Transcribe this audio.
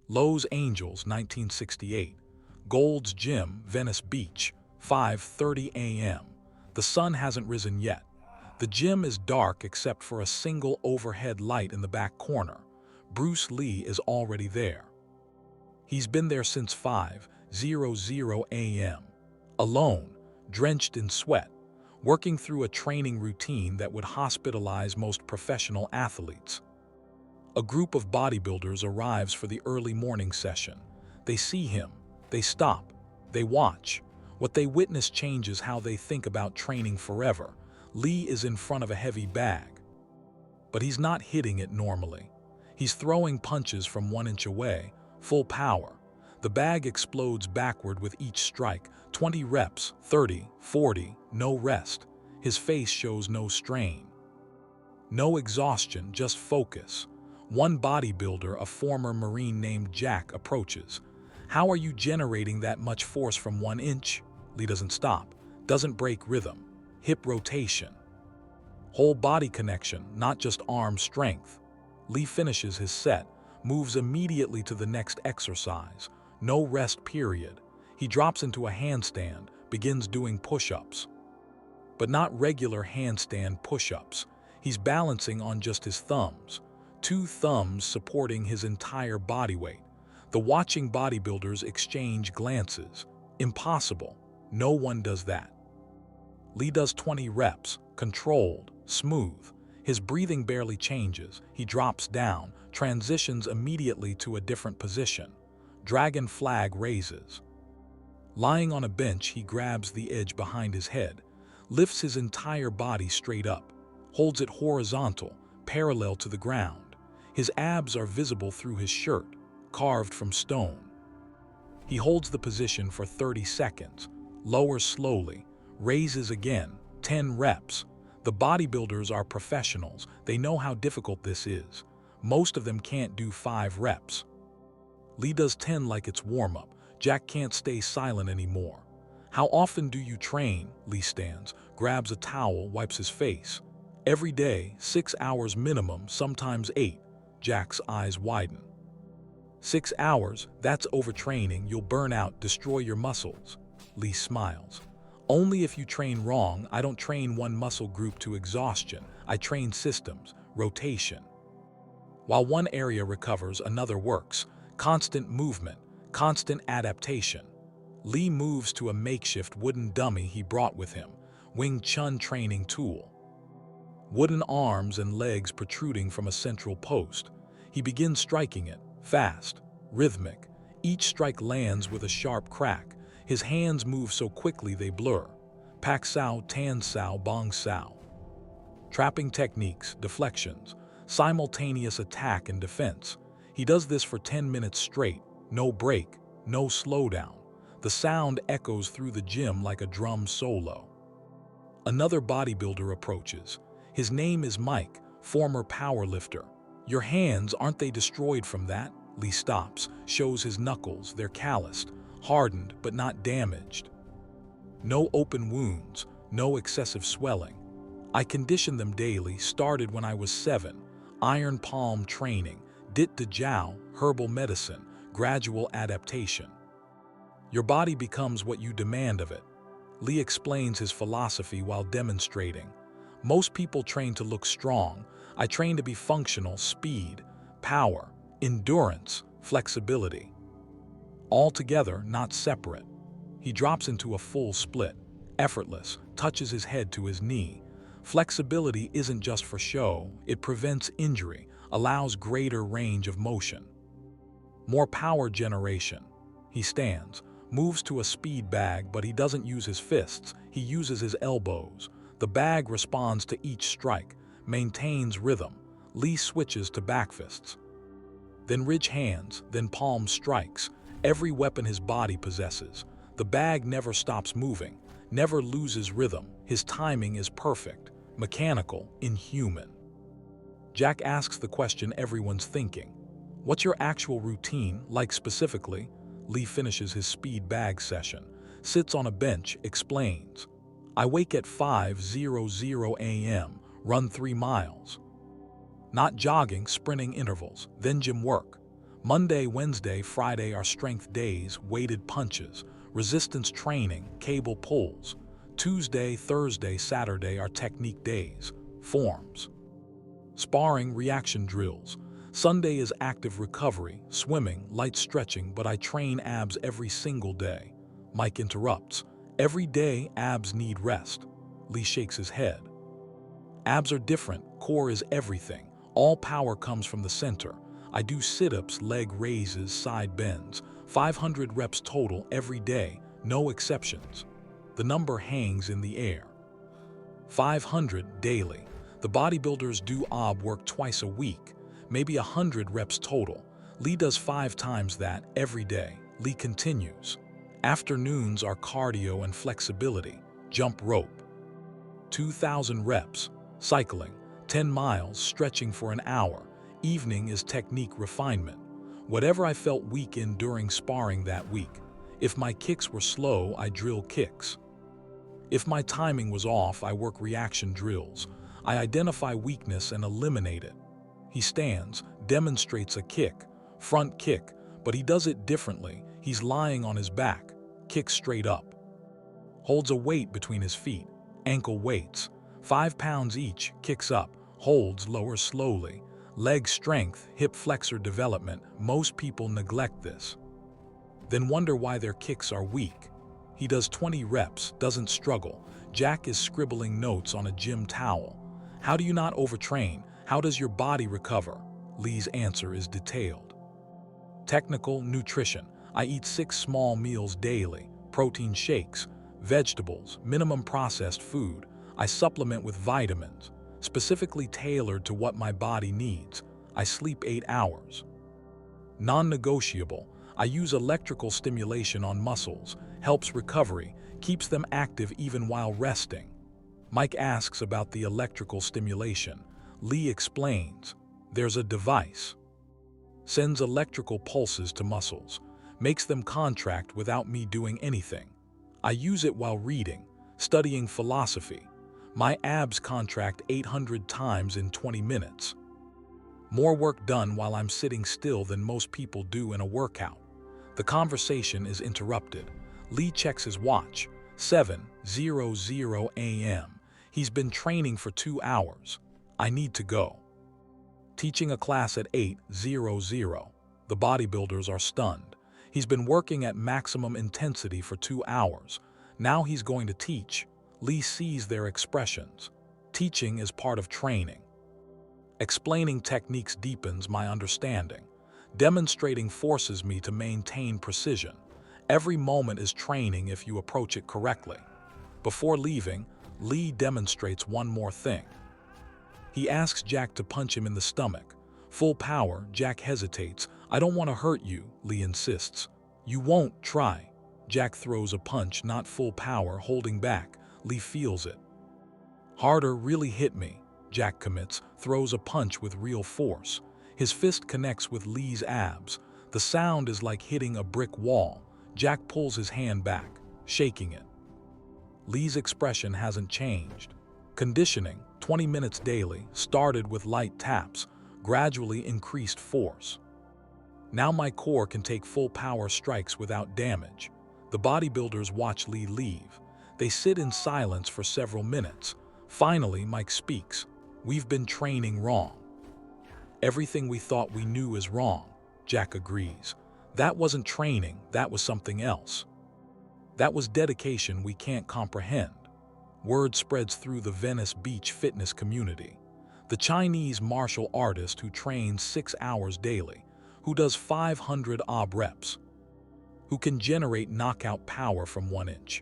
Lowe's Angels, 1968. Gold's Gym, Venice Beach, 5:30 a.m. The sun hasn't risen yet. The gym is dark except for a single overhead light in the back corner. Bruce Lee is already there. He's been there since 5:00 a.m. Alone, drenched in sweat, working through a training routine that would hospitalize most professional athletes. A group of bodybuilders arrives for the early morning session. They see him, they stop, they watch. What they witness changes how they think about training forever. Lee is in front of a heavy bag. But he's not hitting it normally. He's throwing punches from 1 inch away, full power. The bag explodes backward with each strike. 20 reps, 30, 40, no rest. His face shows no strain. No exhaustion, just focus. One bodybuilder, a former Marine named Jack, approaches. "How are you generating that much force from 1 inch?" Lee doesn't stop, doesn't break rhythm. Hip rotation. Whole body connection, not just arm strength. Lee finishes his set, moves immediately to the next exercise. No rest period. He drops into a handstand, begins doing push-ups. But not regular handstand push-ups. He's balancing on just his thumbs. 2 thumbs supporting his entire body weight. The watching bodybuilders exchange glances. Impossible. No one does that. Lee does 20 reps, controlled, smooth. His breathing barely changes. He drops down, transitions immediately to a different position. Dragon flag raises. Lying on a bench, he grabs the edge behind his head, lifts his entire body straight up, holds it horizontal, parallel to the ground. His abs are visible through his shirt, carved from stone. He holds the position for 30 seconds, lowers slowly, raises again, 10 reps. The bodybuilders are professionals. They know how difficult this is. Most of them can't do 5 reps. Lee does 10 like it's warm-up. Jack can't stay silent anymore. "How often do you train?" Lee stands, grabs a towel, wipes his face. "Every day, 6 hours minimum, sometimes 8. Jack's eyes widen. 6 hours? That's overtraining. You'll burn out, destroy your muscles. Lee smiles. "Only if you train wrong. I don't train one muscle group to exhaustion. I train systems, rotation. While one area recovers, another works. Constant movement, constant adaptation." Lee moves to a makeshift wooden dummy he brought with him, Wing Chun training tool. Wooden arms and legs protruding from a central post. He begins striking it, fast, rhythmic. Each strike lands with a sharp crack. His hands move so quickly they blur. Pak Sao, Tan Sao, Bong Sao. Trapping techniques, deflections, simultaneous attack and defense. He does this for 10 minutes straight, no break, no slowdown. The sound echoes through the gym like a drum solo. Another bodybuilder approaches. His name is Mike, former powerlifter. "Your hands, aren't they destroyed from that?" Lee stops, shows his knuckles. They're calloused, hardened but not damaged. No open wounds, no excessive swelling. "I conditioned them daily, started when I was 7. Iron palm training, dit de jiao, herbal medicine, gradual adaptation. Your body becomes what you demand of it." Lee explains his philosophy while demonstrating. "Most people train to look strong. I train to be functional, speed, power, endurance, flexibility. All together, not separate." He drops into a full split, effortless, touches his head to his knee. Flexibility isn't just for show. It prevents injury, allows greater range of motion. More power generation. He stands, moves to a speed bag, but he doesn't use his fists. He uses his elbows. The bag responds to each strike, maintains rhythm. Lee switches to back fists. Then ridge hands, then palm strikes. Every weapon his body possesses. The bag never stops moving, never loses rhythm. His timing is perfect, mechanical, inhuman. Jack asks the question everyone's thinking. "What's your actual routine, like specifically?" Lee finishes his speed bag session, sits on a bench, explains. "I wake at 5:00 a.m., run 3 miles. Not jogging, sprinting intervals, then gym work. Monday, Wednesday, Friday are strength days, weighted punches, resistance training, cable pulls. Tuesday, Thursday, Saturday are technique days, forms. Sparring, reaction drills. Sunday is active recovery, swimming, light stretching, but I train abs every single day. Mike interrupts. Every day, abs need rest. Lee shakes his head. Abs are different, core is everything. All power comes from the center. I do sit-ups, leg raises, side bends. 500 reps total every day, no exceptions. The number hangs in the air. 500 daily. The bodybuilders do ab work twice a week, maybe 100 reps total. Lee does 5 times that every day. Lee continues. Afternoons are cardio and flexibility, jump rope. 2,000 reps, cycling, 10 miles, stretching for an hour. Evening is technique refinement. Whatever I felt weak in during sparring that week. If my kicks were slow, I drill kicks. If my timing was off, I work reaction drills. I identify weakness and eliminate it. He stands, demonstrates a kick, front kick, but he does it differently. He's lying on his back, kicks straight up. Holds a weight between his feet, ankle weights, 5 pounds each, kicks up, holds, lowers slowly. Leg strength, hip flexor development, most people neglect this. Then wonder why their kicks are weak. He does 20 reps, doesn't struggle. Jack is scribbling notes on a gym towel. How do you not overtrain? How does your body recover? Lee's answer is detailed. Technical nutrition. I eat 6 small meals daily, protein shakes, vegetables, minimum processed food. I supplement with vitamins, specifically tailored to what my body needs. I sleep 8 hours. Non-negotiable. I use electrical stimulation on muscles, helps recovery, keeps them active even while resting. Mike asks about the electrical stimulation. Lee explains. There's a device. Sends electrical pulses to muscles, makes them contract without me doing anything. I use it while reading, studying philosophy. My abs contract 800 times in 20 minutes. More work done while I'm sitting still than most people do in a workout. The conversation is interrupted. Lee checks his watch. 7:00 a.m. He's been training for 2 hours. I need to go. Teaching a class at 8:00. The bodybuilders are stunned. He's been working at maximum intensity for 2 hours. Now he's going to teach. Lee sees their expressions. Teaching is part of training. Explaining techniques deepens my understanding. Demonstrating forces me to maintain precision. Every moment is training if you approach it correctly. Before leaving, Lee demonstrates one more thing. He asks Jack to punch him in the stomach. Full power, Jack hesitates. I don't want to hurt you, Lee insists. You won't, try. Jack throws a punch, not full power, holding back. Lee feels it. Harder, really hit me. Jack commits, throws a punch with real force. His fist connects with Lee's abs. The sound is like hitting a brick wall. Jack pulls his hand back, shaking it. Lee's expression hasn't changed. Conditioning, 20 minutes daily, started with light taps, gradually increased force. Now my core can take full power strikes without damage. The bodybuilders watch Lee leave. They sit in silence for several minutes. Finally, Mike speaks. We've been training wrong. Everything we thought we knew is wrong. Jack agrees. That wasn't training, that was something else. That was dedication we can't comprehend. Word spreads through the Venice Beach fitness community. The Chinese martial artist who trains 6 hours daily, who does 500 ab reps, who can generate knockout power from 1 inch.